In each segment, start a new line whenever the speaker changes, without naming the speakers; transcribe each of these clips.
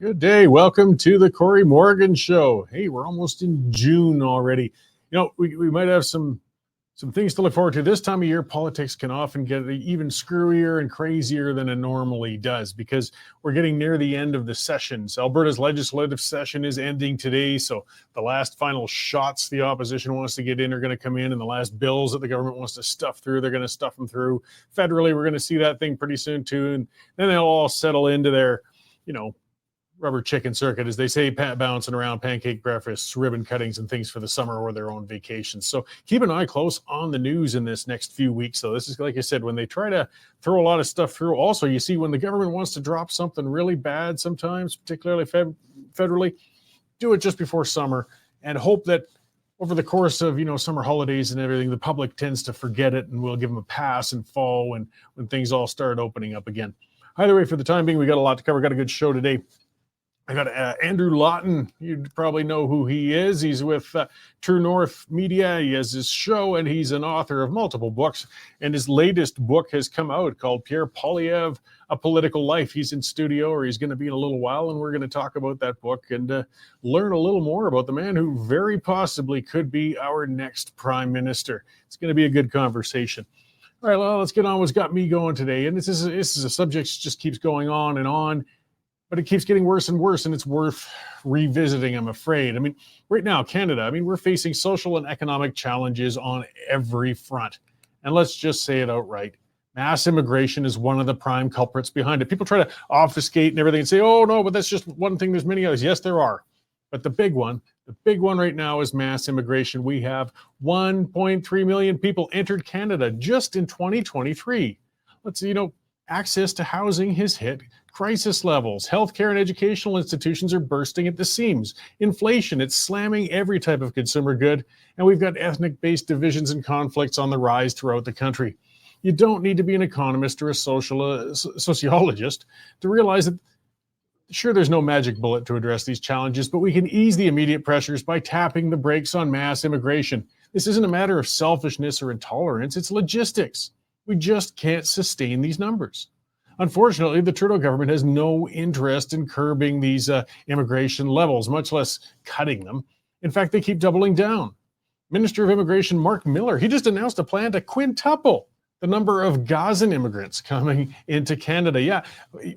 Good day. Welcome to the Corey Morgan Show. Hey, we're almost in June already. We might have some things to look forward to. This time of year, politics can often get even screwier and crazier than it normally does because we're getting near the end of the session. So Alberta's legislative session is ending today. So the last final shots the opposition wants to get in are going to come in, and the last bills that the government wants to stuff through, they're going to stuff them through. Federally, we're going to see that thing pretty soon too. And then they'll all settle into their, rubber chicken circuit, as they say, bouncing around pancake breakfasts, ribbon cuttings, and things for the summer or their own vacations. So keep an eye close on the news in this next few weeks. So this is, like I said, when they try to throw a lot of stuff through. Also, you see when the government wants to drop something really bad sometimes, particularly federally, do it just before summer and hope that over the course of, summer holidays and everything, the public tends to forget it and we'll give them a pass in fall when things all start opening up again. Either way, for the time being, we got a lot to cover. Got a good show today. I got Andrew Lawton. You probably know who he is. He's with True North Media. He has his show, and he's an author of multiple books. And his latest book has come out called Pierre Poilievre, A Political Life. He's in studio, or he's going to be in a little while, and we're going to talk about that book and learn a little more about the man who very possibly could be our next prime minister. It's going to be a good conversation. All right, well, let's get on what's got me going today. And this is a subject that just keeps going on and on. But it keeps getting worse and worse, and it's worth revisiting, I'm afraid. Right now, Canada, we're facing social and economic challenges on every front. And let's just say it outright. Mass immigration is one of the prime culprits behind it. People try to obfuscate and everything and say, oh, no, but that's just one thing. There's many others. Yes, there are. But the big one right now is mass immigration. We have 1.3 million people entered Canada just in 2023. Access to housing has hit crisis levels. Healthcare and educational institutions are bursting at the seams. Inflation, it's slamming every type of consumer good. And we've got ethnic-based divisions and conflicts on the rise throughout the country. You don't need to be an economist or a sociologist to realize that, sure, there's no magic bullet to address these challenges, but we can ease the immediate pressures by tapping the brakes on mass immigration. This isn't a matter of selfishness or intolerance, it's logistics. We just can't sustain these numbers. Unfortunately, the Trudeau government has no interest in curbing these immigration levels, much less cutting them. In fact, they keep doubling down. Minister of Immigration Mark Miller, he just announced a plan to quintuple the number of Gazan immigrants coming into Canada. Yeah,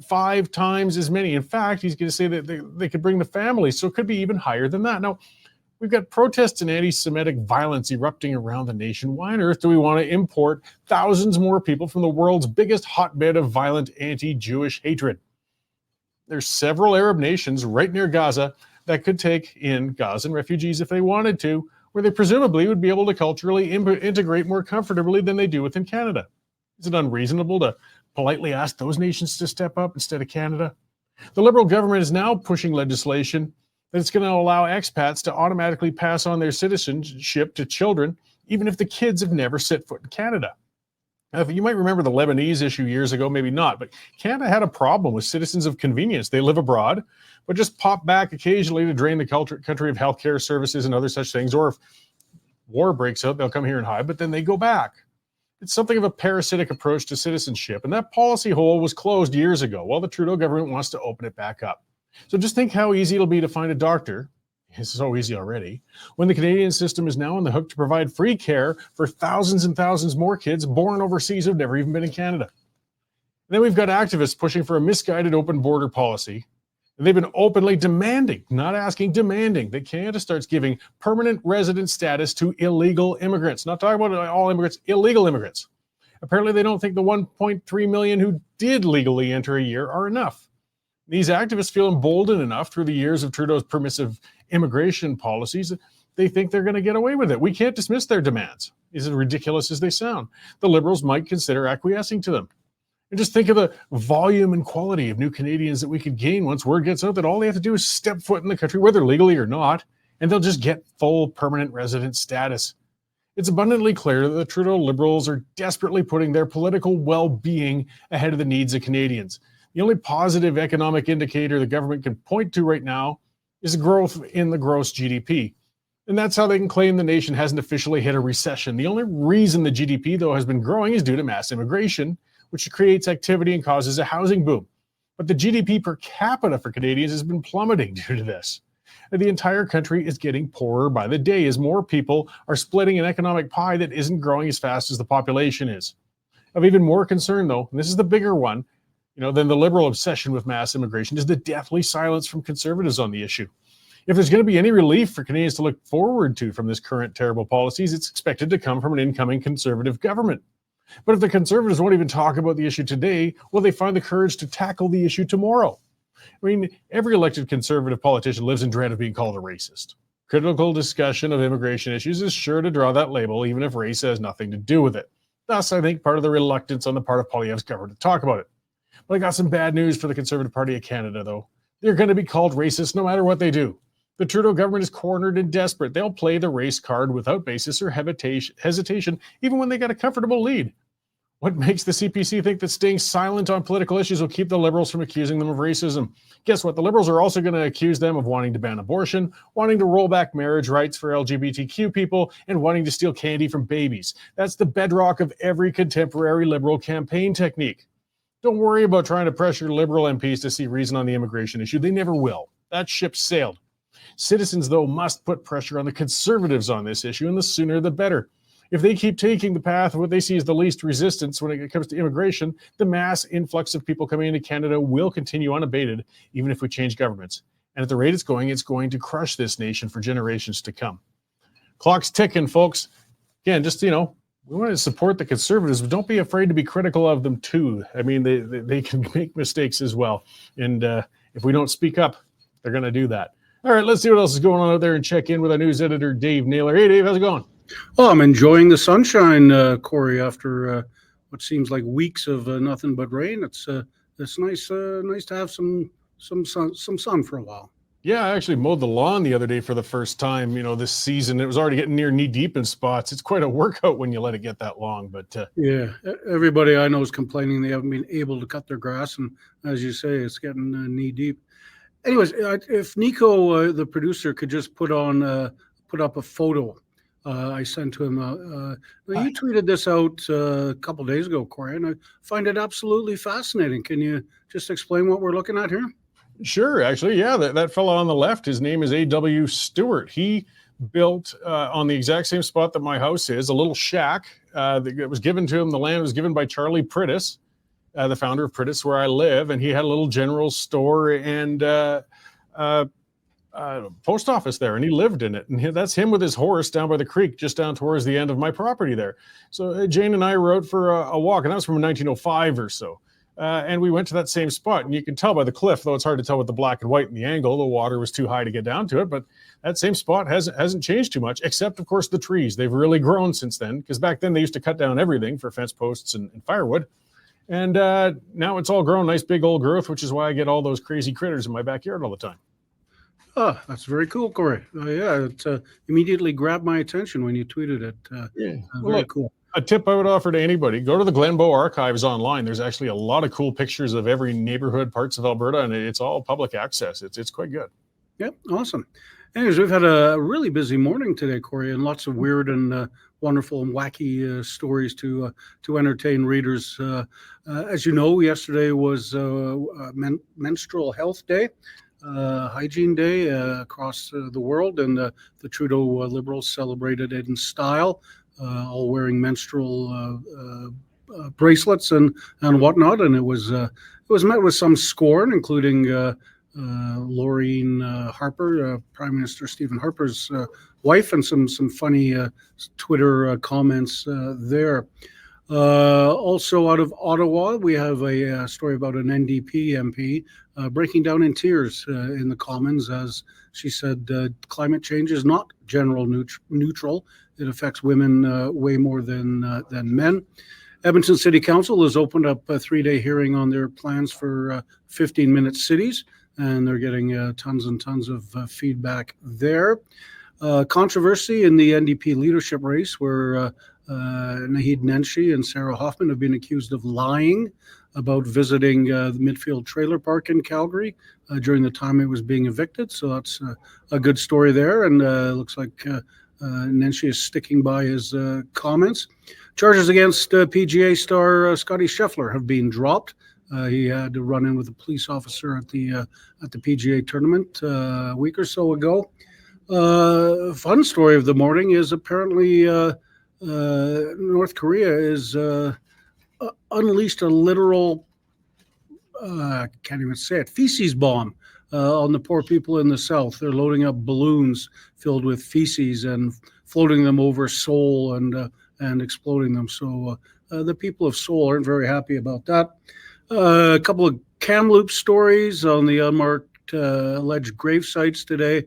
5 times as many. In fact, he's going to say that they could bring the families, so it could be even higher than that. Now, we've got protests and anti-Semitic violence erupting around the nation. Why on earth do we want to import thousands more people from the world's biggest hotbed of violent anti-Jewish hatred? There's several Arab nations right near Gaza that could take in Gazan refugees if they wanted to, where they presumably would be able to culturally integrate more comfortably than they do within Canada. Is it unreasonable to politely ask those nations to step up instead of Canada? The Liberal government is now pushing legislation that it's going to allow expats to automatically pass on their citizenship to children, even if the kids have never set foot in Canada. Now, you might remember the Lebanese issue years ago, maybe not, but Canada had a problem with citizens of convenience. They live abroad, but just pop back occasionally to drain the country of healthcare services and other such things. Or if war breaks out, they'll come here and hide, but then they go back. It's something of a parasitic approach to citizenship, and that policy hole was closed years ago, while the Trudeau government wants to open it back up. So just think how easy it'll be to find a doctor. It's so easy already. When the Canadian system is now on the hook to provide free care for thousands and thousands more kids born overseas who've never even been in Canada. And then we've got activists pushing for a misguided open border policy. And they've been openly demanding, not asking, demanding that Canada starts giving permanent resident status to illegal immigrants. Not talking about all immigrants, illegal immigrants. Apparently they don't think the 1.3 million who did legally enter a year are enough. These activists feel emboldened enough through the years of Trudeau's permissive immigration policies that they think they're going to get away with it. We can't dismiss their demands, as ridiculous as they sound. The Liberals might consider acquiescing to them. And just think of the volume and quality of new Canadians that we could gain once word gets out that all they have to do is step foot in the country, whether legally or not, and they'll just get full permanent resident status. It's abundantly clear that the Trudeau Liberals are desperately putting their political well-being ahead of the needs of Canadians. The only positive economic indicator the government can point to right now is growth in the gross GDP. And that's how they can claim the nation hasn't officially hit a recession. The only reason the GDP, though, has been growing is due to mass immigration, which creates activity and causes a housing boom. But the GDP per capita for Canadians has been plummeting due to this. And the entire country is getting poorer by the day as more people are splitting an economic pie that isn't growing as fast as the population is. Of even more concern, though, and this is the bigger one, than the Liberal obsession with mass immigration, is the deathly silence from Conservatives on the issue. If there's going to be any relief for Canadians to look forward to from this current terrible policies, it's expected to come from an incoming Conservative government. But if the Conservatives won't even talk about the issue today, will they find the courage to tackle the issue tomorrow? I mean, every elected Conservative politician lives in dread of being called a racist. Critical discussion of immigration issues is sure to draw that label, even if race has nothing to do with it. Thus, I think part of the reluctance on the part of Poilievre's government to talk about it. But I got some bad news for the Conservative Party of Canada, though. They're going to be called racist no matter what they do. The Trudeau government is cornered and desperate. They'll play the race card without basis or hesitation, even when they got a comfortable lead. What makes the CPC think that staying silent on political issues will keep the Liberals from accusing them of racism? Guess what? The Liberals are also going to accuse them of wanting to ban abortion, wanting to roll back marriage rights for LGBTQ people, and wanting to steal candy from babies. That's the bedrock of every contemporary Liberal campaign technique. Don't worry about trying to pressure Liberal MPs to see reason on the immigration issue. They never will. That ship sailed. Citizens, though, must put pressure on the Conservatives on this issue, and the sooner the better. If they keep taking the path of what they see as the least resistance when it comes to immigration, the mass influx of people coming into Canada will continue unabated, even if we change governments. And at the rate it's going to crush this nation for generations to come. Clock's ticking, folks. Again, just, we want to support the Conservatives, but don't be afraid to be critical of them, too. I mean, they can make mistakes as well. And if we don't speak up, they're going to do that. All right, let's see what else is going on out there and check in with our news editor, Dave Naylor. Hey, Dave, how's it going?
Well, I'm enjoying the sunshine, Corey, after what seems like weeks of nothing but rain. It's nice to have some sun for a while.
Yeah, I actually mowed the lawn the other day for the first time, this season. It was already getting near knee deep in spots. It's quite a workout when you let it get that long, but
yeah, everybody I know is complaining they haven't been able to cut their grass, and as you say, it's getting knee deep. Anyways, if Nico, the producer, could just put up a photo I sent to him. You tweeted this out a couple of days ago, Corey, and I find it absolutely fascinating. Can you just explain what we're looking at here?
Sure. Actually, yeah, that fellow on the left, his name is A.W. Stewart. He built on the exact same spot that my house is, a little shack that was given to him. The land was given by Charlie Prittis, the founder of Prittis, where I live, and he had a little general store and post office there, and he lived in it. And that's him with his horse down by the creek, just down towards the end of my property there. So Jane and I were out for a walk, and that was from 1905 or so. And we went to that same spot, and you can tell by the cliff, though it's hard to tell with the black and white and the angle, the water was too high to get down to it, but that same spot hasn't changed too much, except, of course, the trees. They've really grown since then, because back then they used to cut down everything for fence posts and firewood. And now it's all grown, nice big old growth, which is why I get all those crazy critters in my backyard all the time.
Oh, that's very cool, Corey. Yeah, it immediately grabbed my attention when you tweeted it. Very cool.
A tip I would offer to anybody, go to the Glenbow Archives online. There's actually a lot of cool pictures of every neighborhood, parts of Alberta, and it's all public access. It's quite good.
Yep, awesome. Anyways, we've had a really busy morning today, Corey, and lots of weird and wonderful and wacky stories to entertain readers. As you know, yesterday was Menstrual Health Day. Hygiene Day across the world, and the Trudeau Liberals celebrated it in style, all wearing menstrual bracelets and whatnot. And it was met with some scorn, including Laureen Harper, Prime Minister Stephen Harper's wife, and some funny Twitter comments there. Also out of Ottawa, we have a story about an NDP MP breaking down in tears in the Commons as she said climate change is not general neutral. It affects women way more than men. Edmonton City Council has opened up a 3-day hearing on their plans for 15-minute cities, and they're getting tons and tons of feedback there. Controversy in the NDP leadership race where Naheed Nenshi and Sarah Hoffman have been accused of lying about visiting the Midfield Trailer Park in Calgary during the time it was being evicted. So that's a good story there, and looks like Nenshi is sticking by his comments. Charges against PGA star Scottie Scheffler have been dropped He had to run in with a police officer at the PGA tournament a week or so ago. Fun story of the morning is apparently North Korea is unleashed a literal, I can't even say it, feces bomb on the poor people in the south. They're loading up balloons filled with feces and floating them over Seoul and exploding them. So the people of Seoul aren't very happy about that. A couple of Kamloops stories on the unmarked alleged grave sites today.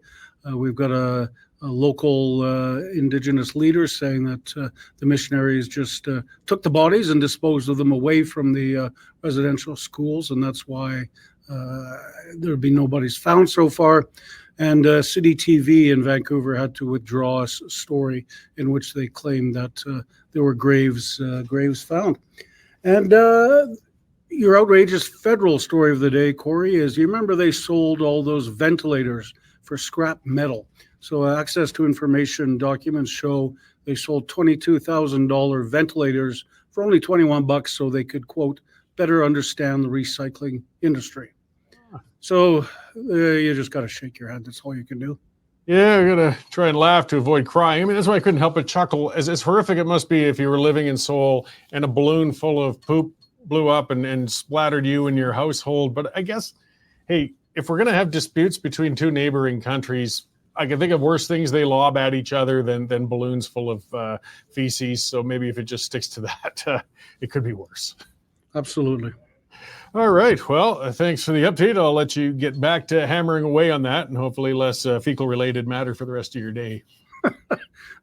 We've got a local Indigenous leader saying that the missionaries just took the bodies and disposed of them away from the residential schools, and that's why there have been nobody's found so far. And City TV in Vancouver had to withdraw a story in which they claimed that there were graves found. And your outrageous federal story of the day, Corey, is you remember they sold all those ventilators for scrap metal. So access to information documents show they sold $22,000 ventilators for only $21 so they could, quote, better understand the recycling industry. So you just got to shake your head. That's all you can do.
Yeah, I'm going to try and laugh to avoid crying. I mean, that's why I couldn't help but chuckle. As horrific it must be if you were living in Seoul and a balloon full of poop blew up and splattered you and your household. But I guess, hey, if we're going to have disputes between two neighboring countries, I can think of worse things they lob at each other than balloons full of feces. So maybe if it just sticks to that, it could be worse.
Absolutely.
All right. Well, thanks for the update. I'll let you get back to hammering away on that and hopefully less fecal-related matter for the rest of your day.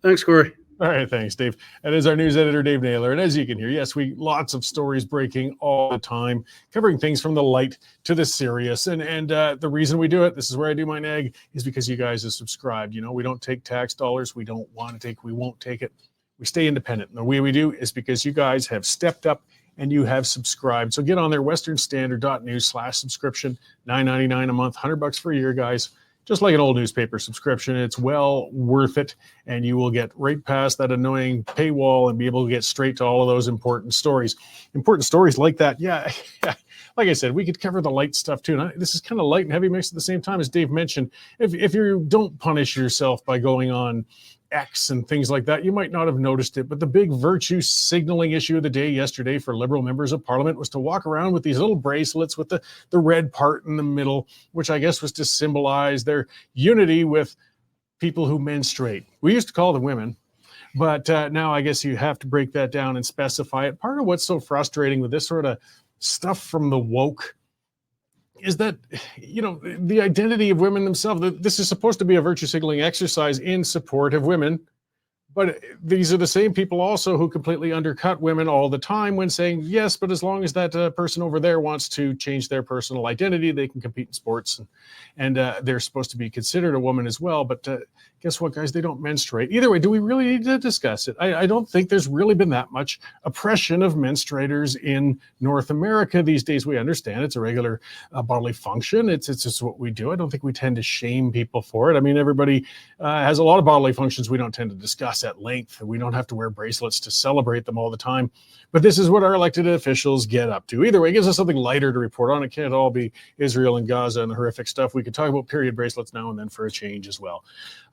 Thanks, Corey.
All right. Thanks, Dave. That is our news editor, Dave Naylor. And as you can hear, yes, lots of stories breaking all the time, covering things from the light to the serious. And the reason we do it, this is where I do my nag, is because you guys have subscribed. You know, we don't take tax dollars. We don't want to take, we won't take it. We stay independent. And the way we do is because you guys have stepped up and you have subscribed. So get on there, westernstandard.news/subscription, $9.99 a month, $100 for a year, guys. Just like an old newspaper subscription, it's well worth it, and you will get right past that annoying paywall and be able to get straight to all of those important stories. Important stories like that, yeah. Like I said, we could cover the light stuff too. And this is kind of light and heavy mixed at the same time, as Dave mentioned. If you don't punish yourself by going on X and things like that, you might not have noticed it, but the big virtue signaling issue of the day yesterday for Liberal members of Parliament was to walk around with these little bracelets with the red part in the middle, which I guess was to symbolize their unity with people who menstruate. We used to call them women, but now I guess you have to break that down and specify it. Part of what's so frustrating with this sort of stuff from the woke is that, you know, the identity of women themselves, this is supposed to be a virtue signaling exercise in support of women, but these are the same people also who completely undercut women all the time when saying, yes, but as long as that person over there wants to change their personal identity, they can compete in sports, and they're supposed to be considered a woman as well. But guess what, guys? They don't menstruate. Either way, do we really need to discuss it? I don't think there's really been that much oppression of menstruators in North America these days. We understand it's a regular bodily function. It's just what we do. I don't think we tend to shame people for it. I mean, everybody has a lot of bodily functions we don't tend to discuss at length. We don't have to wear bracelets to celebrate them all the time. But this is what our elected officials get up to. Either way, it gives us something lighter to report on. It can't all be Israel and Gaza and the horrific stuff. We could talk about period bracelets now and then for a change as well.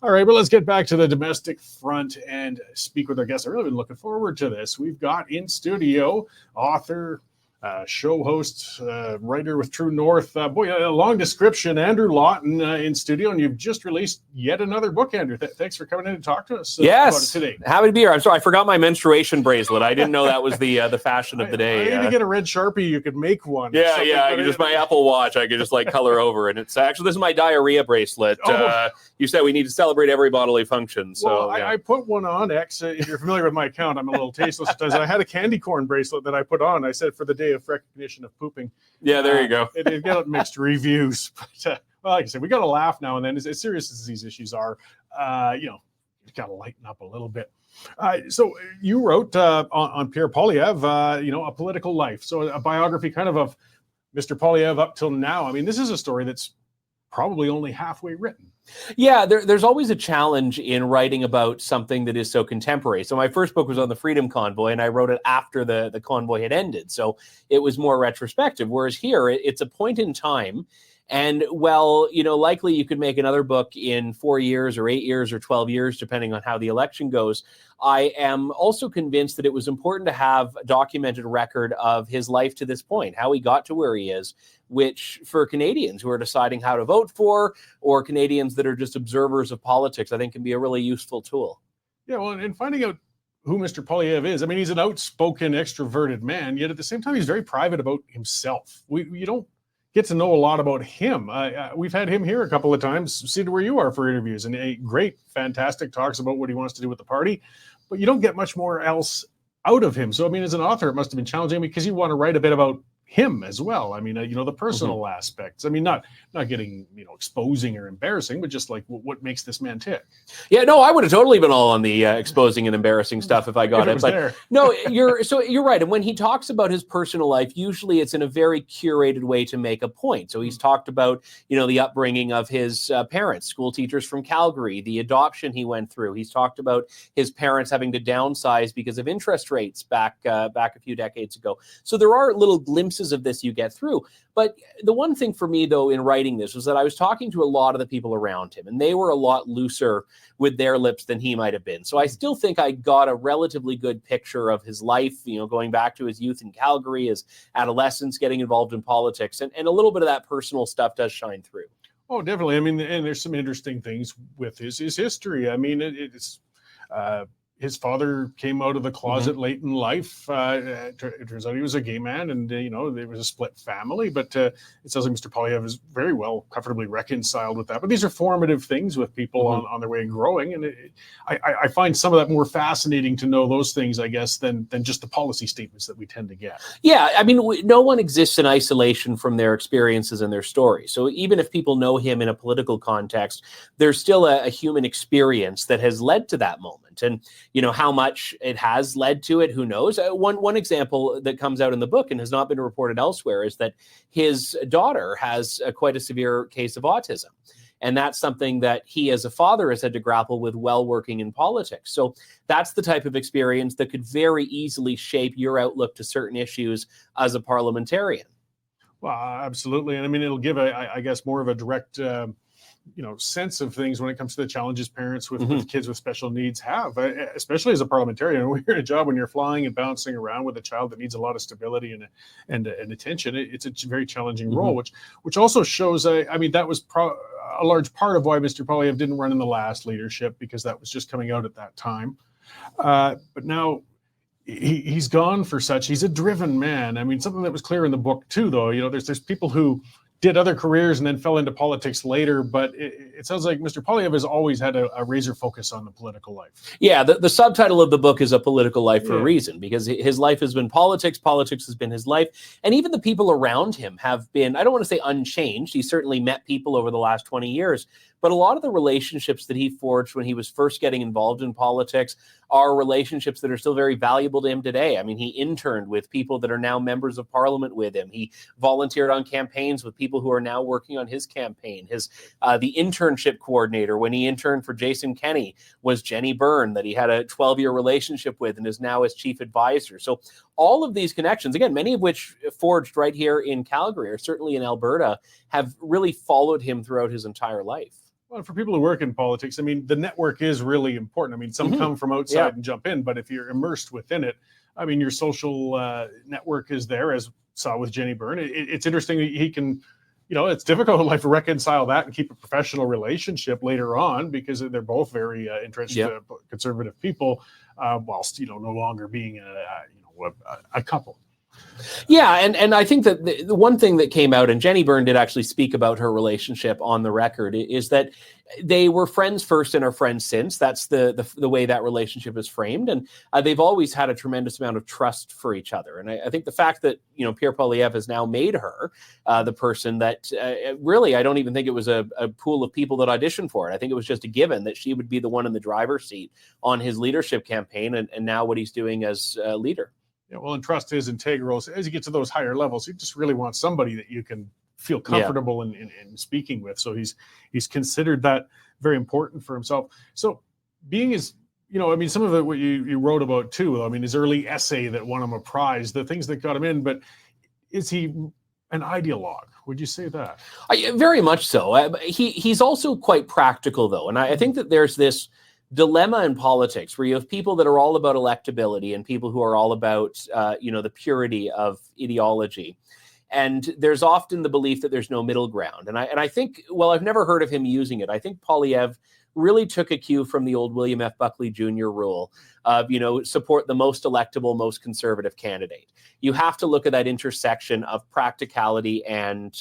All right, but let's get back to the domestic front and speak with our guests. I've really been looking forward to this. We've got in studio author, show host, writer with True North. Boy, a long description. Andrew Lawton in studio, and you've just released yet another book, Andrew. Thanks for coming in to talk to us about it today.
Happy to be here. I'm sorry, I forgot my menstruation bracelet. I didn't know that was the fashion of the day.
I need to get a red Sharpie. You could make one.
Yeah. I could just my Apple Watch. I could just like color over, and it's actually this is my diarrhea bracelet. You said we need to celebrate every bodily function. So
well, I put one on X. If you're familiar with my account, I'm a little tasteless. I had a candy corn bracelet that I put on. I said for the day of recognition of pooping.
Yeah, there you go.
It got mixed reviews, but well, like I said, we got to laugh now and then. As serious as these issues are, you've got to lighten up a little bit. So you wrote on Pierre Poilievre, A Political Life. So a biography kind of Mr. Poilievre up till now. I mean, this is a story that's probably only halfway written.
Yeah, there's always a challenge in writing about something that is so contemporary. So my first book was on the Freedom Convoy, and I wrote it after the convoy had ended. So it was more retrospective, whereas here it's a point in time. And well, likely you could make another book in 4 years or 8 years or 12 years, depending on how the election goes. I am also convinced that it was important to have a documented record of his life to this point, how he got to where he is, which for Canadians who are deciding how to vote for, or Canadians that are just observers of politics, I think can be a really useful tool.
Yeah, well, and finding out who Mr. Poilievre is. I mean, he's an outspoken, extroverted man, yet at the same time, he's very private about himself. You don't get to know a lot about him. We've had him here a couple of times, see where you are for interviews, and a great, fantastic talks about what he wants to do with the party, but you don't get much more else out of him. So, I mean, as an author, it must have been challenging because you want to write a bit about him as well. I mean, the personal aspects. I mean, not getting, exposing or embarrassing, but just like what makes this man tick.
Yeah, no, I would have totally been all on the exposing and embarrassing stuff if I got it. But
there.
No, you're right. And when he talks about his personal life, usually it's in a very curated way to make a point. So he's talked about, the upbringing of his parents, school teachers from Calgary, the adoption he went through. He's talked about his parents having to downsize because of interest rates back a few decades ago. So there are little glimpses of this you get through. But the one thing for me, though, in writing this was that I was talking to a lot of the people around him, and they were a lot looser with their lips than he might have been. So I still think I got a relatively good picture of his life, going back to his youth in Calgary, his adolescence, getting involved in politics, and a little bit of that personal stuff does shine through.
Oh, definitely. I mean, and there's some interesting things with his history. I mean, it's his father came out of the closet late in life. It turns out he was a gay man, and there was a split family. But it sounds like Mr. Poilievre is very well, comfortably reconciled with that. But these are formative things with people on their way and growing, and I find some of that more fascinating to know those things, I guess, than just the policy statements that we tend to get.
Yeah, I mean, no one exists in isolation from their experiences and their stories. So even if people know him in a political context, there's still a human experience that has led to that moment. And how much it has led to it, who knows? One example that comes out in the book and has not been reported elsewhere is that his daughter has quite a severe case of autism. And that's something that he as a father has had to grapple with while working in politics. So that's the type of experience that could very easily shape your outlook to certain issues as a parliamentarian.
Well, absolutely. And I mean, it'll give, I guess, more of a direct sense of things when it comes to the challenges parents with kids with special needs have, especially as a parliamentarian. When you're in a job, when you're flying and bouncing around with a child that needs a lot of stability and attention, it's a very challenging role, which also shows, I mean, that was a large part of why Mr. Poilievre didn't run in the last leadership, because that was just coming out at that time. But now he's gone for such. He's a driven man. I mean, something that was clear in the book too, though, there's people who did other careers and then fell into politics later, but it sounds like Mr. Poilievre has always had a razor focus on the political life.
Yeah, the subtitle of the book is A Political Life for a reason, because his life has been politics has been his life, and even the people around him have been, I don't want to say unchanged, he certainly met people over the last 20 years, but a lot of the relationships that he forged when he was first getting involved in politics are relationships that are still very valuable to him today. I mean, he interned with people that are now members of parliament with him. He volunteered on campaigns with people who are now working on his campaign. The internship coordinator when he interned for Jason Kenney was Jenny Byrne, that he had a 12-year relationship with and is now his chief advisor. So all of these connections, again, many of which forged right here in Calgary or certainly in Alberta, have really followed him throughout his entire life.
Well, for people who work in politics, I mean, the network is really important. I mean, some come from outside and jump in, but if you're immersed within it, I mean, your social network is there, as saw with Jenny Byrne. It's interesting that he can, it's difficult in life to reconcile that and keep a professional relationship later on, because they're both very interested, conservative people, whilst, no longer being a couple.
Yeah, and I think that the one thing that came out, and Jenny Byrne did actually speak about her relationship on the record, is that they were friends first and are friends since. That's the way that relationship is framed, and they've always had a tremendous amount of trust for each other. And I think the fact that Pierre Poilievre has now made her the person that really, I don't even think it was a pool of people that auditioned for it. I think it was just a given that she would be the one in the driver's seat on his leadership campaign, and now what he's doing as leader.
Yeah, well, and trust is integral. So as you get to those higher levels, you just really want somebody that you can feel comfortable in speaking with. So he's considered that very important for himself. So being as, some of it what you wrote about too, his early essay that won him a prize, the things that got him in, but is he an ideologue? Would you say that?
Very much so. He's also quite practical, though. And I think that there's this dilemma in politics where you have people that are all about electability and people who are all about, the purity of ideology. And there's often the belief that there's no middle ground. And I think, well, I've never heard of him using it. I think Poilievre really took a cue from the old William F. Buckley Jr. rule of, support the most electable, most conservative candidate. You have to look at that intersection of practicality and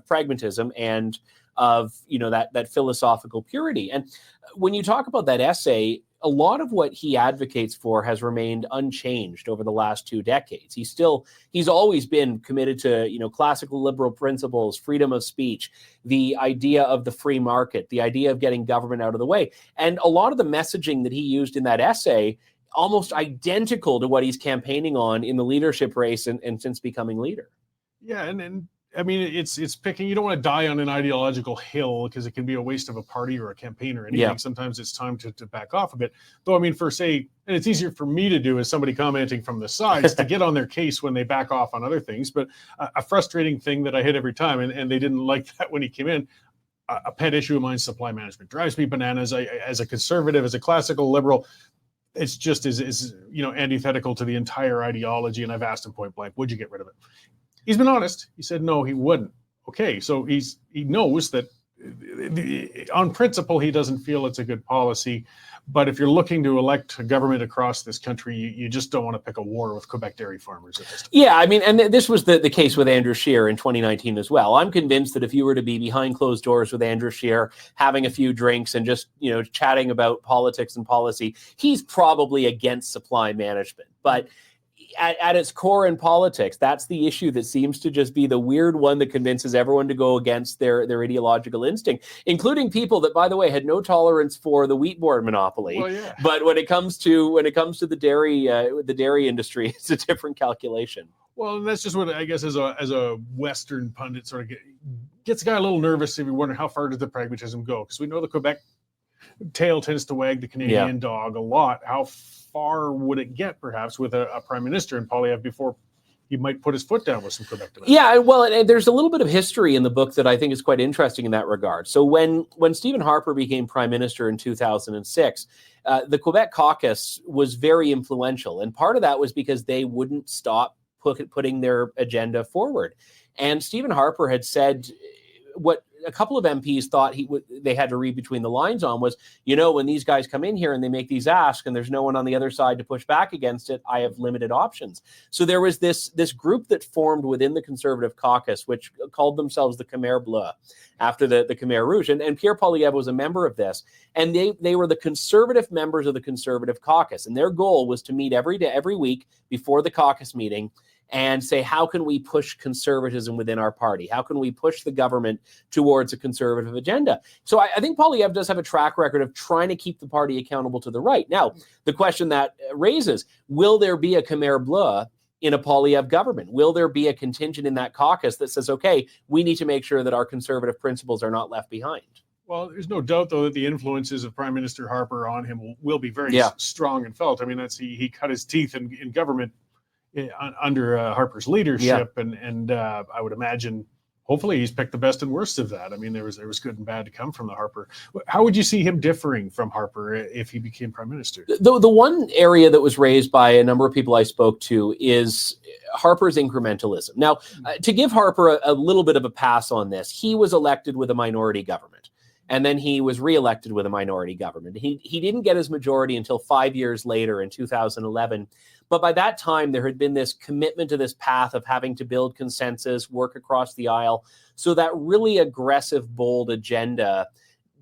pragmatism and of, that philosophical purity. And when you talk about that essay, a lot of what he advocates for has remained unchanged over the last 2 decades. He's always been committed to, classical liberal principles, freedom of speech, the idea of the free market, the idea of getting government out of the way. And a lot of the messaging that he used in that essay, almost identical to what he's campaigning on in the leadership race and since becoming leader.
Yeah. And it's picking, you don't want to die on an ideological hill because it can be a waste of a party or a campaign or anything. Yeah. Sometimes it's time to back off a bit. Though, for say, and it's easier for me to do as somebody commenting from the sides to get on their case when they back off on other things. But a frustrating thing that I hit every time, and they didn't like that when he came in, a pet issue of mine, supply management. Drives me bananas. As a conservative, as a classical liberal, it's just is antithetical to the entire ideology. And I've asked him point blank, would you get rid of it? He's been honest. He said, no, he wouldn't. Okay, so he knows that on principle, he doesn't feel it's a good policy. But if you're looking to elect a government across this country, you just don't want to pick a war with Quebec dairy farmers at this time.
Yeah, and this was the case with Andrew Scheer in 2019 as well. I'm convinced that if you were to be behind closed doors with Andrew Scheer, having a few drinks and just, chatting about politics and policy, he's probably against supply management. But at its core in politics, that's the issue that seems to just be the weird one that convinces everyone to go against their ideological instinct, including people that, by the way, had no tolerance for the wheat board monopoly.
Well, yeah.
But when it comes to the dairy industry, it's a different calculation.
Well, and that's just what I guess as a Western pundit sort of gets a guy a little nervous if you wonder how far does the pragmatism go, because we know the Quebec tail tends to wag the Canadian dog a lot. How far would it get, perhaps, with a prime minister in Poilievre before he might put his foot down with some Quebec demands?
Yeah, well, and there's a little bit of history in the book that I think is quite interesting in that regard. So when Stephen Harper became prime minister in 2006, the Quebec caucus was very influential, and part of that was because they wouldn't stop putting their agenda forward. And Stephen Harper had said what a couple of MPs thought they had to read between the lines on was, when these guys come in here and they make these asks and there's no one on the other side to push back against it, I have limited options. So there was this group that formed within the Conservative caucus, which called themselves the Khmer Bleu, after the Khmer Rouge. And Pierre Poilievre was a member of this. And they were the conservative members of the Conservative caucus. And their goal was to meet every week before the caucus meeting and say, how can we push conservatism within our party? How can we push the government towards a conservative agenda? So I think Poilievre does have a track record of trying to keep the party accountable to the right. Now, the question that raises, will there be a Khmer Bleu in a Poilievre government? Will there be a contingent in that caucus that says, okay, we need to make sure that our conservative principles are not left behind?
Well, there's no doubt, though, that the influences of Prime Minister Harper on him will be very strong and felt. He cut his teeth in government under Harper's leadership, and I would imagine, hopefully, he's picked the best and worst of that. There was good and bad to come from the Harper. How would you see him differing from Harper if he became prime minister?
The one area that was raised by a number of people I spoke to is Harper's incrementalism. Now, to give Harper a little bit of a pass on this, he was elected with a minority government. And then he was reelected with a minority government. He didn't get his majority until 5 years later in 2011. But by that time, there had been this commitment to this path of having to build consensus, work across the aisle. So that really aggressive, bold agenda,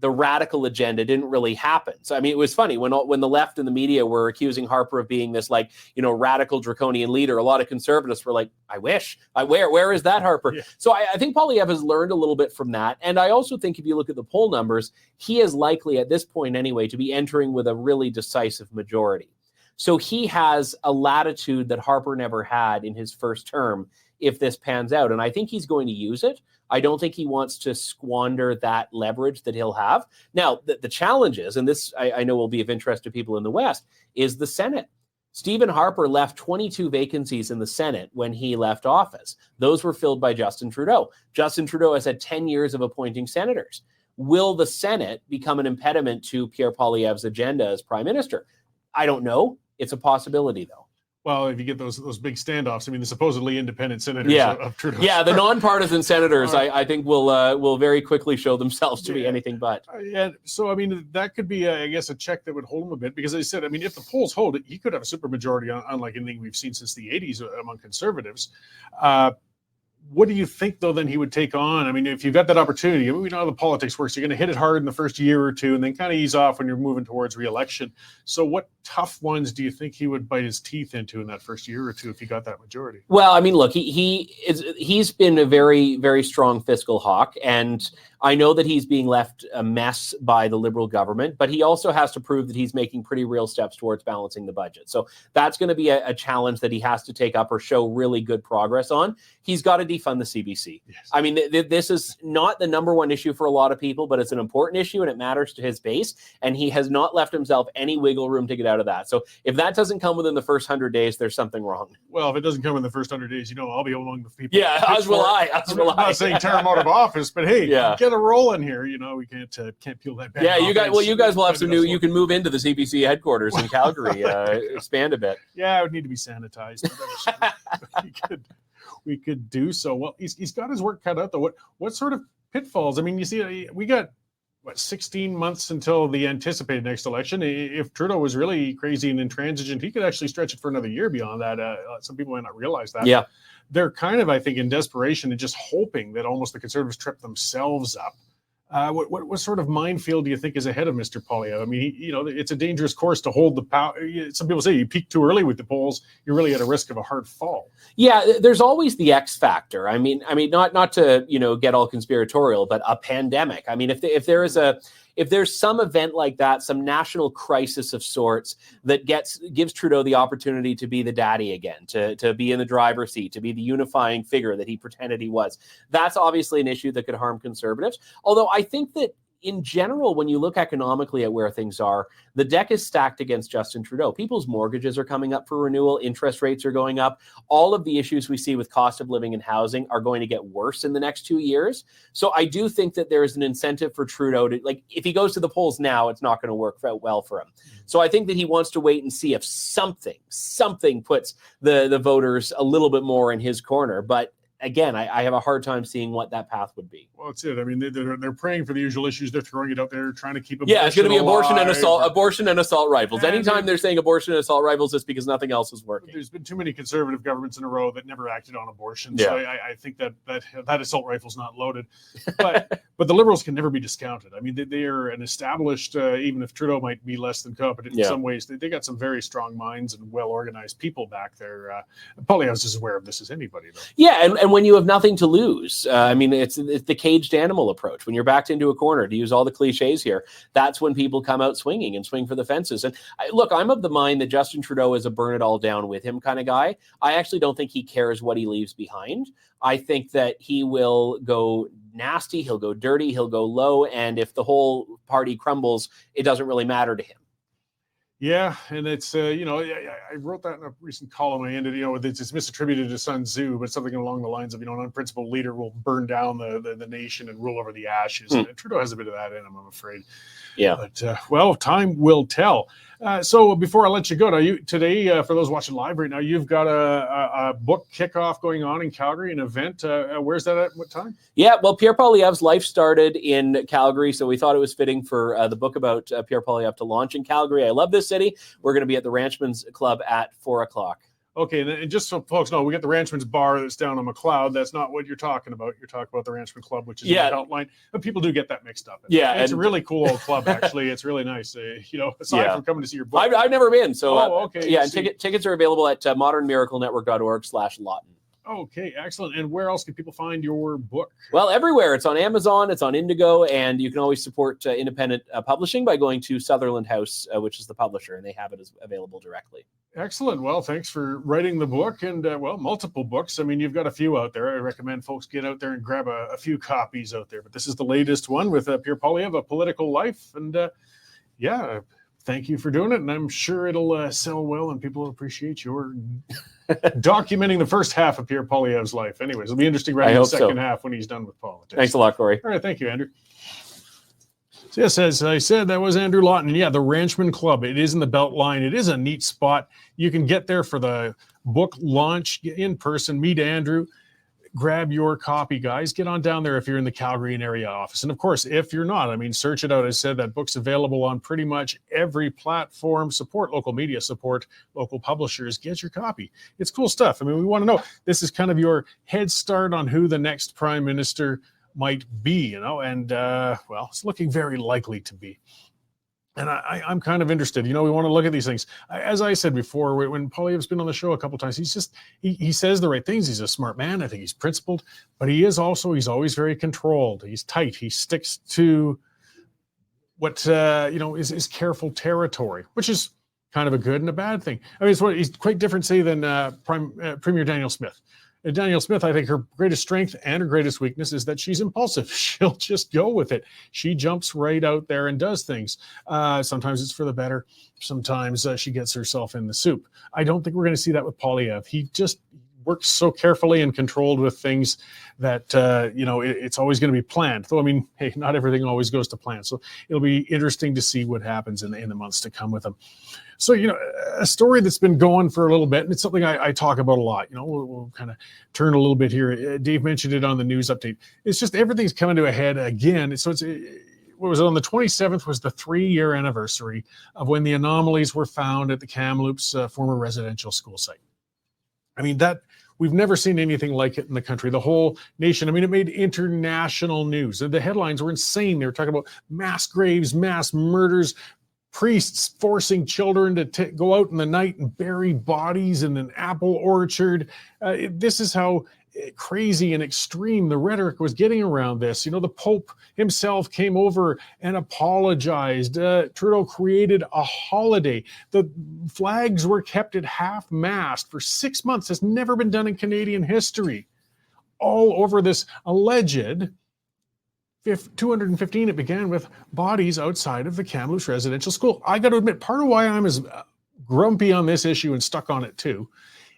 the radical agenda, didn't really happen. So, it was funny when the left and the media were accusing Harper of being this radical draconian leader. A lot of conservatives were like, I wish. Where is that Harper? Yeah. So I think Poilievre has learned a little bit from that. And I also think if you look at the poll numbers, he is likely at this point anyway to be entering with a really decisive majority. So he has a latitude that Harper never had in his first term if this pans out. And I think he's going to use it. I don't think he wants to squander that leverage that he'll have. Now, the challenge is, and this I know will be of interest to people in the West, is the Senate. Stephen Harper left 22 vacancies in the Senate when he left office. Those were filled by Justin Trudeau. Justin Trudeau has had 10 years of appointing senators. Will the Senate become an impediment to Pierre Poilievre's agenda as prime minister? I don't know. It's a possibility, though.
Well, if you get those big standoffs, I mean, the supposedly independent senators of Trudeau.
Yeah, the nonpartisan senators, I think, will very quickly show themselves to be anything but.
Yeah, so, I mean, that could be, I guess, a check that would hold him a bit. Because as I said, I mean, if the polls hold, he could have a supermajority, unlike anything we've seen since the 80s among conservatives. What do you think, though, then he would take on? I mean, if you've got that opportunity, we know how the politics works. You're going to hit it hard in the first year or two and then kind of ease off when you're moving towards re-election. So what tough ones do you think he would bite his teeth into in that first year or two if he got that majority?
Well, I mean, look, he's been a very, very strong fiscal hawk. And I know that he's being left a mess by the Liberal government, but he also has to prove that he's making pretty real steps towards balancing the budget. So that's going to be a challenge that he has to take up or show really good progress on. He's got to defund the CBC. Yes. I mean, this is not the number one issue for a lot of people, but it's an important issue and it matters to his base. And he has not left himself any wiggle room to get out of that. So if that doesn't come within the first 100 days, there's something wrong.
Well, if it doesn't come in the first 100 days, I'll be among the people.
Yeah, as will I.
I'm not saying tear him out of office, but hey, get a roll in here. We can't peel that back.
Yeah, you guys will have some new. You can move into the CBC headquarters in Calgary, expand a bit.
Yeah, it would need to be sanitized. we could do so. Well, he's got his work cut out though. What sort of pitfalls? I mean, you see, we got 16 months until the anticipated next election. If Trudeau was really crazy and intransigent, he could actually stretch it for another year beyond that. Some people might not realize that.
Yeah,
they're kind of, I think, in desperation and just hoping that almost the Conservatives trip themselves up. What sort of minefield do you think is ahead of Mr. Poilievre? I mean, it's a dangerous course to hold the power. Some people say you peak too early with the polls, you're really at a risk of a hard fall.
Yeah, there's always the X factor. I mean, not to get all conspiratorial, but a pandemic. I mean, if there's some event like that, some national crisis of sorts that gives Trudeau the opportunity to be the daddy again, to be in the driver's seat, to be the unifying figure that he pretended he was, that's obviously an issue that could harm Conservatives. Although I think that in general, when you look economically at where things are, the deck is stacked against Justin Trudeau. People's mortgages are coming up for renewal. Interest rates are going up. All of the issues we see with cost of living and housing are going to get worse in the next 2 years. So I do think that there is an incentive for Trudeau to, if he goes to the polls now, it's not going to work well for him. So I think that he wants to wait and see if something puts the voters a little bit more in his corner. But again, I have a hard time seeing what that path would be.
Well, that's it. I mean, they're praying for the usual issues. They're throwing it out there, trying to keep abortion.
Yeah, it's going to be abortion and assault rifles.
And
Anytime they're saying abortion and assault rifles, it's because nothing else is working.
There's been too many conservative governments in a row that never acted on abortion.
Yeah.
So I think that assault rifle's not loaded. But the Liberals can never be discounted. I mean, they are an established, even if Trudeau might be less than competent in some ways, they got some very strong minds and well-organized people back there. Poilievre's as aware of this as anybody, though.
Yeah, and when you have nothing to lose, I mean, it's the caged animal approach. When you're backed into a corner, to use all the cliches here, that's when people come out swinging and swing for the fences. And look, I'm of the mind that Justin Trudeau is a burn it all down with him kind of guy. I actually don't think he cares what he leaves behind. I think that he will go nasty, he'll go dirty, he'll go low, and if the whole party crumbles, it doesn't really matter to him.
Yeah, and it's, I wrote that in a recent column. I ended, it's misattributed to Sun Tzu, but something along the lines of, an unprincipled leader will burn down the nation and rule over the ashes. And Trudeau has a bit of that in him, I'm afraid.
Yeah.
But, time will tell. So before I let you go, now today, for those watching live right now, you've got a book kickoff going on in Calgary, an event. Where's that at? What time? Yeah,
well, Pierre Poilievre's life started in Calgary, so we thought it was fitting for the book about Pierre Poilievre to launch in Calgary. I love this city. We're going to be at the Ranchman's Club at 4:00.
Okay, and just so folks know, we got the Ranchman's Bar that's down on McLeod. That's not what you're talking about. You're talking about the Ranchman Club, which is in the Beltline. But people do get that mixed up. It's a really cool old club, actually. It's really nice. Aside from coming to see your book.
I've never been. So,
okay.
Yeah, and tickets are available at modernmiraclenetwork.org/Lawton.
Okay, excellent. And where else can people find your book?
Well, everywhere. It's on Amazon, it's on Indigo, and you can always support independent publishing by going to Sutherland House, which is the publisher, and they have it available directly.
Excellent. Well, thanks for writing the book and, multiple books. I mean, you've got a few out there. I recommend folks get out there and grab a few copies out there. But this is the latest one with Pierre Poilievre, A Political Life. And thank you for doing it. And I'm sure it'll sell well and people will appreciate your documenting the first half of Pierre Poilievre's life. Anyways, it'll be interesting writing the second half when he's done with politics.
Thanks a lot, Corey.
All right. Thank you, Andrew. So yes, as I said, that was Andrew Lawton. And yeah, the Ranchman Club. It is in the Beltline. It is a neat spot. You can get there for the book launch in person. Meet Andrew. Grab your copy, guys. Get on down there if you're in the Calgary and area office. And of course, if you're not, I mean, search it out. I said that book's available on pretty much every platform. Support local media, support local publishers. Get your copy. It's cool stuff. I mean, we want to know. This is kind of your head start on who the next prime minister might be, and it's looking very likely to be. And I'm kind of interested. We want to look at these things. As I said before, when Poilievre's been on the show a couple of times, he says the right things. He's a smart man. I think he's principled, but he's always very controlled. He's tight. He sticks to what, is careful territory, which is kind of a good and a bad thing. I mean, he's quite different, say, than Premier Danielle Smith. Danielle Smith, I think her greatest strength and her greatest weakness is that she's impulsive. She'll just go with it. She jumps right out there and does things. Sometimes it's for the better. Sometimes she gets herself in the soup. I don't think we're going to see that with Poilievre. He just works so carefully and controlled with things that, it's always going to be planned. Though, I mean, hey, not everything always goes to plan. So it'll be interesting to see what happens in the months to come with him. So, a story that's been going for a little bit, and it's something I talk about a lot. We'll kind of turn a little bit here. Dave mentioned it on the news update. It's just everything's coming to a head again. So what was it, on the 27th was the 3-year anniversary of when the anomalies were found at the Kamloops former residential school site. I mean, we've never seen anything like it in the country, the whole nation. I mean, it made international news. The headlines were insane. They were talking about mass graves, mass murders, priests forcing children to go out in the night and bury bodies in an apple orchard. This is how crazy and extreme the rhetoric was getting around this. The Pope himself came over and apologized. Trudeau created a holiday. The flags were kept at half-mast for 6 months. Has never been done in Canadian history. All over this alleged 215, it began with bodies outside of the Kamloops residential school. I got to admit, part of why I'm as grumpy on this issue and stuck on it too,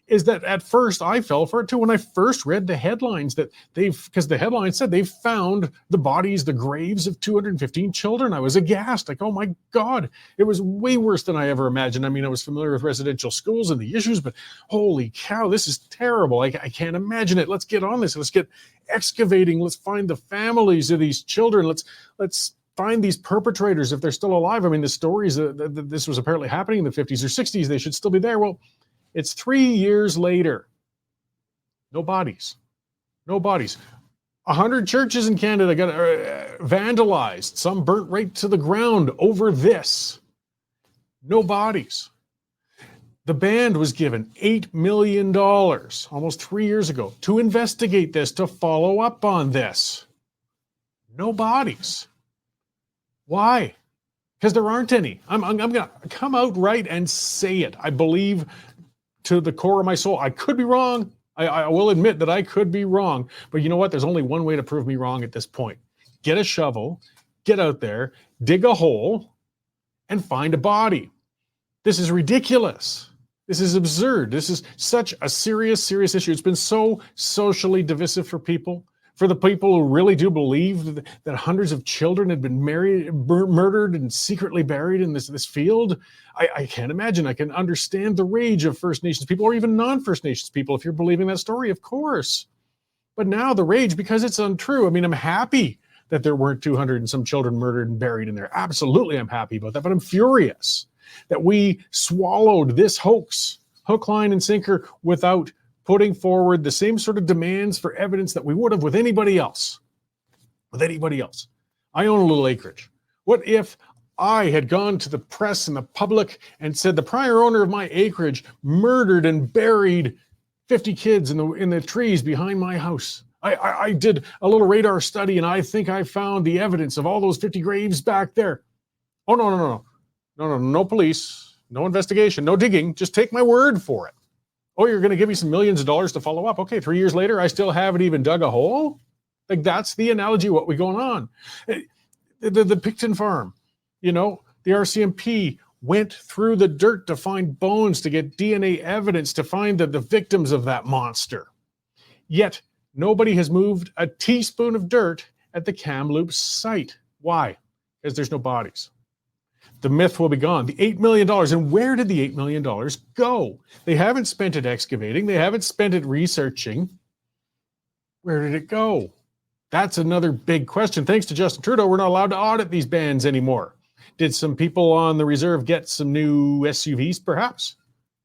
is that at first I fell for it too when I first read the headlines because the headline said they found the bodies, the graves of 215 children. I was aghast, like, oh my God, it was way worse than I ever imagined. I mean, I was familiar with residential schools and the issues, but holy cow, this is terrible. I can't imagine it. Let's get on this. Let's get excavating. Let's find the families of these children. Let's find these perpetrators if they're still alive. I mean, the stories that this was apparently happening in the 50s or 60s, they should still be there. Well, it's 3 years later. No bodies. 100 churches in Canada got vandalized. Some burnt right to the ground over this. No bodies. The band was given $8 million almost 3 years ago to investigate this, to follow up on this. No bodies. Why? Because there aren't any. I'm going to come out right and say it. I believe to the core of my soul. I could be wrong. I will admit that I could be wrong. But you know what? There's only one way to prove me wrong at this point. Get a shovel, get out there, dig a hole, and find a body. This is ridiculous. This is absurd. This is such a serious issue. It's been so socially divisive for people. For the people who really do believe that hundreds of children had been murdered and secretly buried in this field, I can't imagine. I can understand the rage of First Nations people or even non-First Nations people if you're believing that story, of course. But now the rage, because it's untrue. I mean, I'm happy that there weren't 200 and some children murdered and buried in there. Absolutely, I'm happy about that. But I'm furious that we swallowed this hoax, hook, line, and sinker, without putting forward the same sort of demands for evidence that we would have with anybody else. I own a little acreage. What if I had gone to the press and the public and said the prior owner of my acreage murdered and buried 50 kids in the trees behind my house? I did a little radar study and I think I found the evidence of all those 50 graves back there. Oh, no police, no investigation, no digging. Just take my word for it. Oh, you're going to give me some millions of dollars to follow up. Okay, 3 years later, I still haven't even dug a hole. Like, that's the analogy of what we're going on. The Picton farm, the RCMP went through the dirt to find bones, to get DNA evidence, to find the victims of that monster. Yet, nobody has moved a teaspoon of dirt at the Kamloops site. Why? Because there's no bodies. The myth will be gone. The $8 million, and where did the $8 million go? They haven't spent it excavating. They haven't spent it researching. Where did it go? That's another big question. Thanks to Justin Trudeau, we're not allowed to audit these bands anymore. Did some people on the reserve get some new SUVs, perhaps?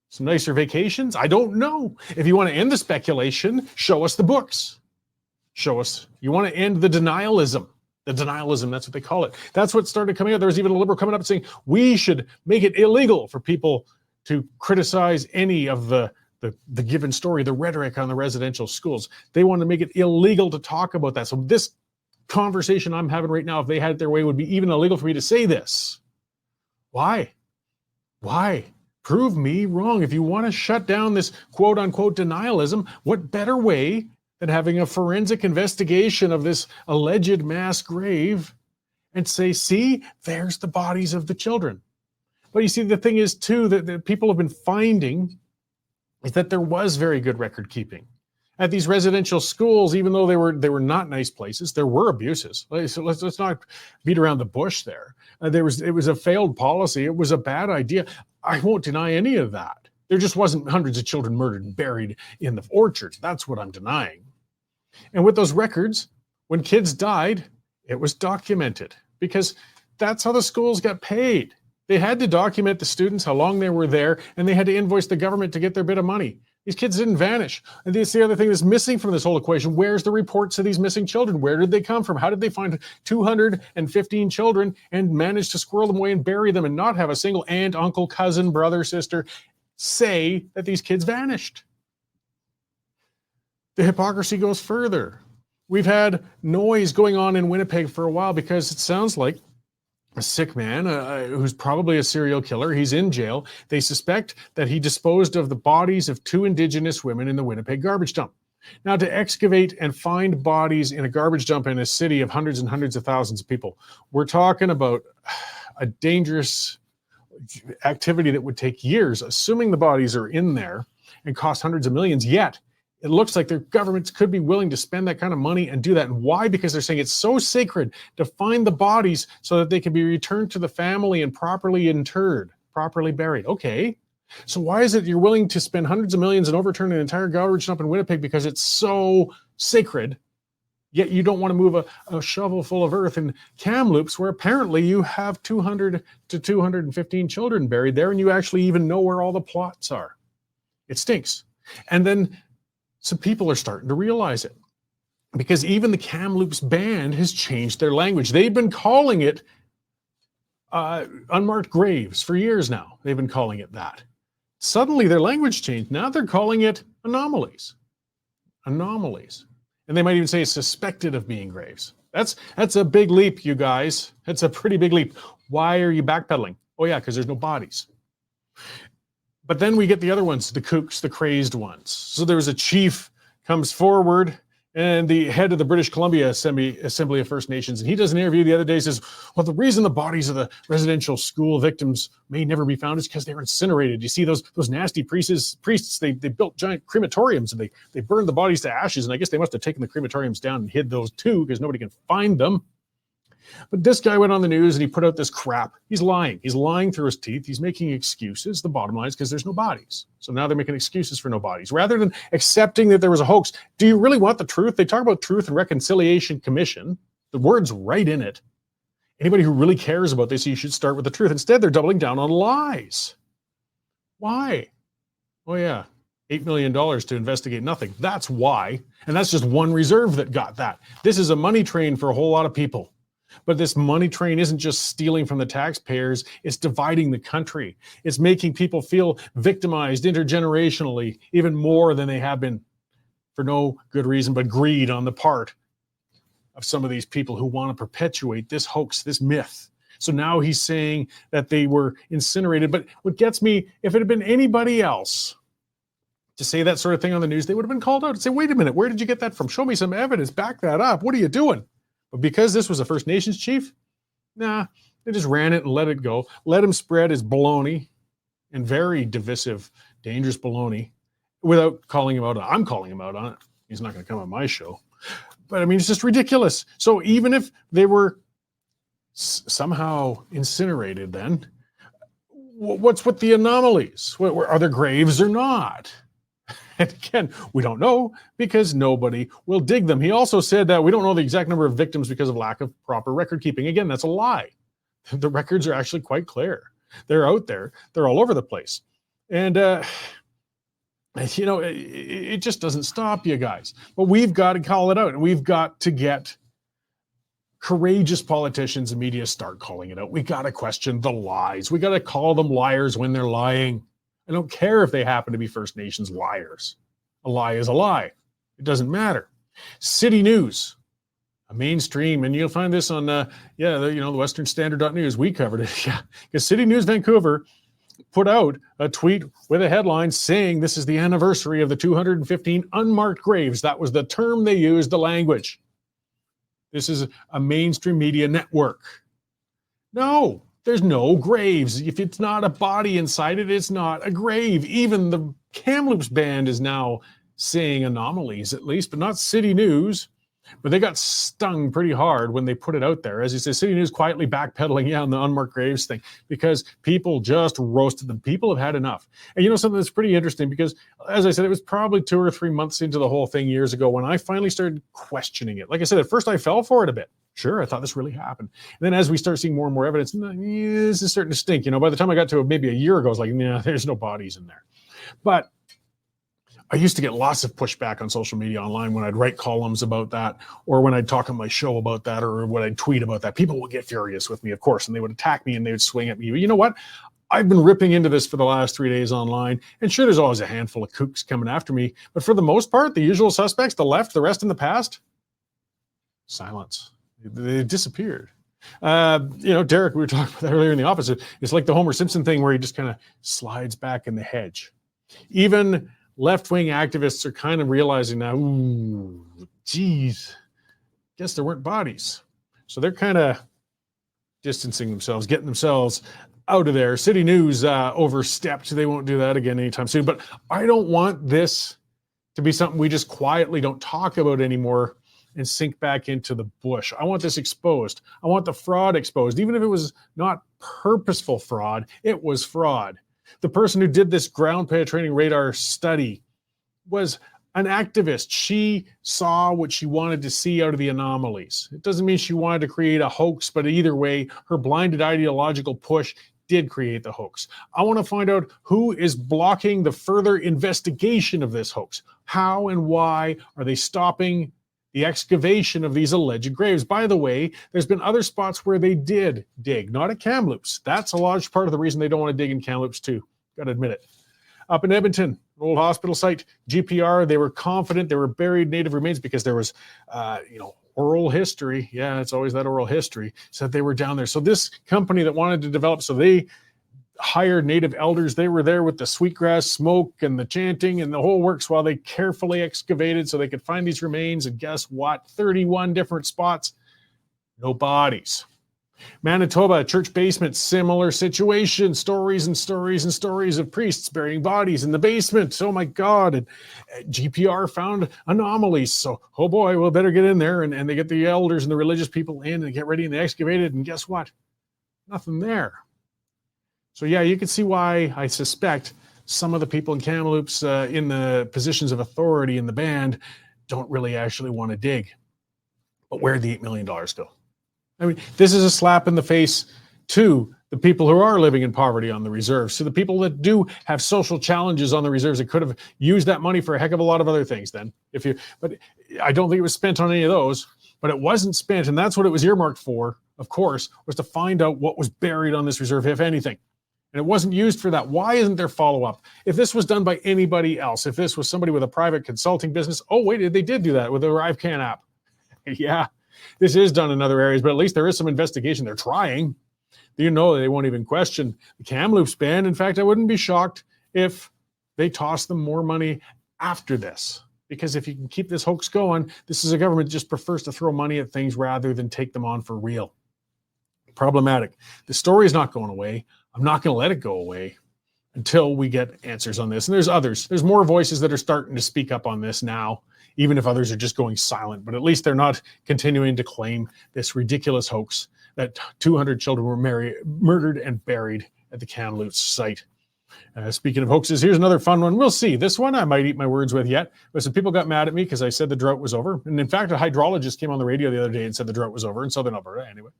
Some nicer vacations? I don't know. If you want to end the speculation, show us the books. Show us. You want to end the denialism. The denialism, that's what they call it. That's what started coming out. There was even a liberal coming up saying we should make it illegal for people to criticize any of the given story, the rhetoric on the residential schools. They want to make it illegal to talk about that. So this conversation I'm having right now, if they had it their way, would be even illegal for me to say this. Why? Why? Prove me wrong. If you want to shut down this quote unquote denialism, what better way than having a forensic investigation of this alleged mass grave and say, see, there's the bodies of the children. But you see, the thing is too, that people have been finding is that there was very good record keeping. At these residential schools, even though they were not nice places, there were abuses. So let's not beat around the bush there. It was a failed policy. It was a bad idea. I won't deny any of that. There just wasn't hundreds of children murdered and buried in the orchards. That's what I'm denying. And with those records, when kids died, it was documented because that's how the schools got paid. They had to document the students, how long they were there, and they had to invoice the government to get their bit of money. These kids didn't vanish. And that's the other thing that's missing from this whole equation. Where's the reports of these missing children? Where did they come from? How did they find 215 children and manage to squirrel them away and bury them and not have a single aunt, uncle, cousin, brother, sister say that these kids vanished? The hypocrisy goes further. We've had noise going on in Winnipeg for a while because it sounds like a sick man who's probably a serial killer. He's in jail. They suspect that he disposed of the bodies of 2 Indigenous women in the Winnipeg garbage dump. Now, to excavate and find bodies in a garbage dump in a city of hundreds and hundreds of thousands of people, we're talking about a dangerous activity that would take years, assuming the bodies are in there, and cost hundreds of millions. Yet, it looks like their governments could be willing to spend that kind of money and do that. And why? Because they're saying it's so sacred to find the bodies so that they can be returned to the family and properly interred, properly buried. Okay. So why is it you're willing to spend hundreds of millions and overturn an entire garbage dump in Winnipeg because it's so sacred, yet you don't want to move a shovel full of earth in Kamloops, where apparently you have 200 to 215 children buried there, and you actually even know where all the plots are? It stinks. And then some people are starting to realize it, because even the Kamloops band has changed their language. They've been calling it unmarked graves for years now. They've been calling it that. Suddenly their language changed. Now they're calling it anomalies. Anomalies. And they might even say suspected of being graves. That's a big leap, you guys. That's a pretty big leap. Why are you backpedaling? Oh yeah, because there's no bodies. But then we get the other ones, the kooks, the crazed ones. So there's a chief comes forward, and the head of the British Columbia Assembly of First Nations, and he does an interview the other day, says, well, the reason the bodies of the residential school victims may never be found is because they were incinerated. You see those nasty priests, they built giant crematoriums, and they burned the bodies to ashes, and I guess they must have taken the crematoriums down and hid those too, because nobody can find them. But this guy went on the news and he put out this crap. He's lying. He's lying through his teeth. He's making excuses. The bottom line is because there's no bodies. So now they're making excuses for no bodies. Rather than accepting that there was a hoax, do you really want the truth? They talk about Truth and Reconciliation Commission. The word's right in it. Anybody who really cares about this, you should start with the truth. Instead, they're doubling down on lies. Why? Oh yeah, $8 million to investigate nothing. That's why. And that's just one reserve that got that. This is a money train for a whole lot of people. But this money train isn't just stealing from the taxpayers, it's dividing the country. It's making people feel victimized intergenerationally, even more than they have been, for no good reason but greed on the part of some of these people who want to perpetuate this hoax, this myth, So now he's saying that they were incinerated. But what gets me, if it had been anybody else to say that sort of thing on the news, they would have been called out and say, wait a minute, where did you get that from? Show me some evidence, back that up. What are you doing? But because this was a First Nations chief, nah, they just ran it and let it go. Let him spread his baloney, and very divisive, dangerous baloney, without calling him out. I'm calling him out on it. He's not going to come on my show. But I mean, it's just ridiculous. So even if they were somehow incinerated, then what's with the anomalies? Are there graves or not? And again, we don't know because nobody will dig them. He also said that we don't know the exact number of victims because of lack of proper record keeping. Again, that's a lie. The records are actually quite clear. They're out there. They're all over the place. And, you know, it just doesn't stop you guys. But we've got to call it out. And we've got to get courageous politicians and media start calling it out. We got to question the lies. We got to call them liars when they're lying. I don't care if they happen to be First Nations liars. A lie is a lie. It doesn't matter. City News, a mainstream, and you'll find this on, the Western Standard.news. We covered it, yeah. Because City News Vancouver put out a tweet with a headline saying this is the anniversary of the 215 unmarked graves. That was the term they used, the language. This is a mainstream media network. No. There's no graves. If it's not a body inside it, it's not a grave. Even the Kamloops band is now saying anomalies, at least, but not City News. But they got stung pretty hard when they put it out there. As you say, City News quietly backpedaling on the unmarked graves thing because people just roasted them. People have had enough. And you know something that's pretty interesting because, as I said, it was probably 2 or 3 months into the whole thing years ago when I finally started questioning it. Like I said, at first I fell for it a bit. Sure, I thought this really happened. And then as we start seeing more and more evidence, this is starting to stink. You know, by the time I got to maybe a year ago, I was like, nah, there's no bodies in there. But I used to get lots of pushback on social media online when I'd write columns about that, or when I'd talk on my show about that, or when I'd tweet about that. People would get furious with me, of course, and they would attack me and they would swing at me. But you know what? I've been ripping into this for the last 3 days online, and sure, there's always a handful of kooks coming after me. But for the most part, the usual suspects, the left, the rest in the past, silence. They disappeared. Derek, we were talking about that earlier in the office. It's like the Homer Simpson thing where he just kind of slides back in the hedge. Even left-wing activists are kind of realizing now, ooh, geez, guess there weren't bodies. So they're kind of distancing themselves, getting themselves out of there. City News overstepped. They won't do that again anytime soon. But I don't want this to be something we just quietly don't talk about anymore and sink back into the bush. I want this exposed. I want the fraud exposed. Even if it was not purposeful fraud, it was fraud. The person who did this ground penetrating radar study was an activist. She saw what she wanted to see out of the anomalies. It doesn't mean she wanted to create a hoax, but either way, her blinded ideological push did create the hoax. I want to find out who is blocking the further investigation of this hoax. How and why are they stopping the excavation of these alleged graves? By the way, there's been other spots where they did dig, not at Kamloops. That's a large part of the reason they don't want to dig in Kamloops too. Got to admit it. Up in Edmonton, old hospital site, GPR, they were confident there were buried native remains because there was, oral history. Yeah, it's always that oral history. Said they were down there. So this company that wanted to develop, so they hired native elders. They were there with the sweetgrass smoke and the chanting and the whole works while they carefully excavated so they could find these remains. And guess what? 31 different spots, no bodies. Manitoba, church basement, similar situation. Stories and stories and stories of priests burying bodies in the basement. Oh my God. And GPR found anomalies. So, oh boy, we'll better get in there. And they get the elders and the religious people in and get ready and they excavated. And guess what? Nothing there. So yeah, you can see why I suspect some of the people in Kamloops in the positions of authority in the band don't really actually want to dig. But where'd the $8 million go? I mean, this is a slap in the face to the people who are living in poverty on the reserves, to the people that do have social challenges on the reserves that could have used that money for a heck of a lot of other things then. But I don't think it was spent on any of those, but it wasn't spent, and that's what it was earmarked for, of course, was to find out what was buried on this reserve, if anything. And it wasn't used for that. Why isn't there follow-up? If this was done by anybody else, if this was somebody with a private consulting business, oh, wait, they did do that with the ArriveCan app. Yeah, this is done in other areas, but at least there is some investigation. They're trying. you know, they won't even question the Kamloops ban. In fact, I wouldn't be shocked if they toss them more money after this. Because if you can keep this hoax going, this is a government that just prefers to throw money at things rather than take them on for real. Problematic. The story is not going away. I'm not going to let it go away until we get answers on this. And there's others. There's more voices that are starting to speak up on this now, even if others are just going silent. But at least they're not continuing to claim this ridiculous hoax that 200 children were murdered and buried at the Kamloops site. Speaking of hoaxes, here's another fun one. We'll see. This one I might eat my words with yet. But some people got mad at me because I said the drought was over. And in fact, a hydrologist came on the radio the other day and said the drought was over in southern Alberta anyway.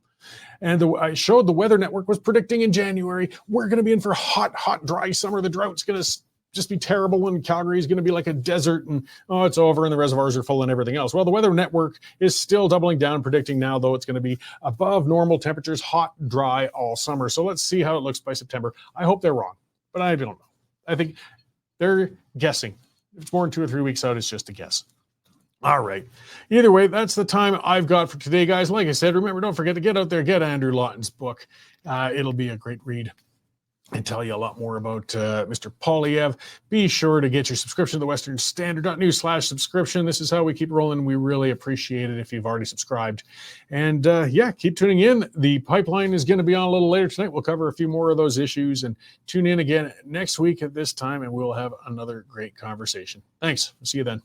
And I showed the Weather Network was predicting in January, we're going to be in for hot, dry summer. The drought's going to just be terrible, and Calgary is going to be like a desert, and it's over and the reservoirs are full and everything else. Well, the Weather Network is still doubling down, predicting now, though, it's going to be above normal temperatures, hot, dry all summer. So let's see how it looks by September. I hope they're wrong, but I don't know. I think they're guessing. If it's more than 2 or 3 weeks out, it's just a guess. All right. Either way, that's the time I've got for today, guys. Like I said, remember, don't forget to get out there, get Andrew Lawton's book. It'll be a great read and tell you a lot more about Mr. Poilievre. Be sure to get your subscription to the Western Standard.news/subscription. This is how we keep rolling. We really appreciate it if you've already subscribed. And keep tuning in. The pipeline is going to be on a little later tonight. We'll cover a few more of those issues, and tune in again next week at this time, and we'll have another great conversation. Thanks. See you then.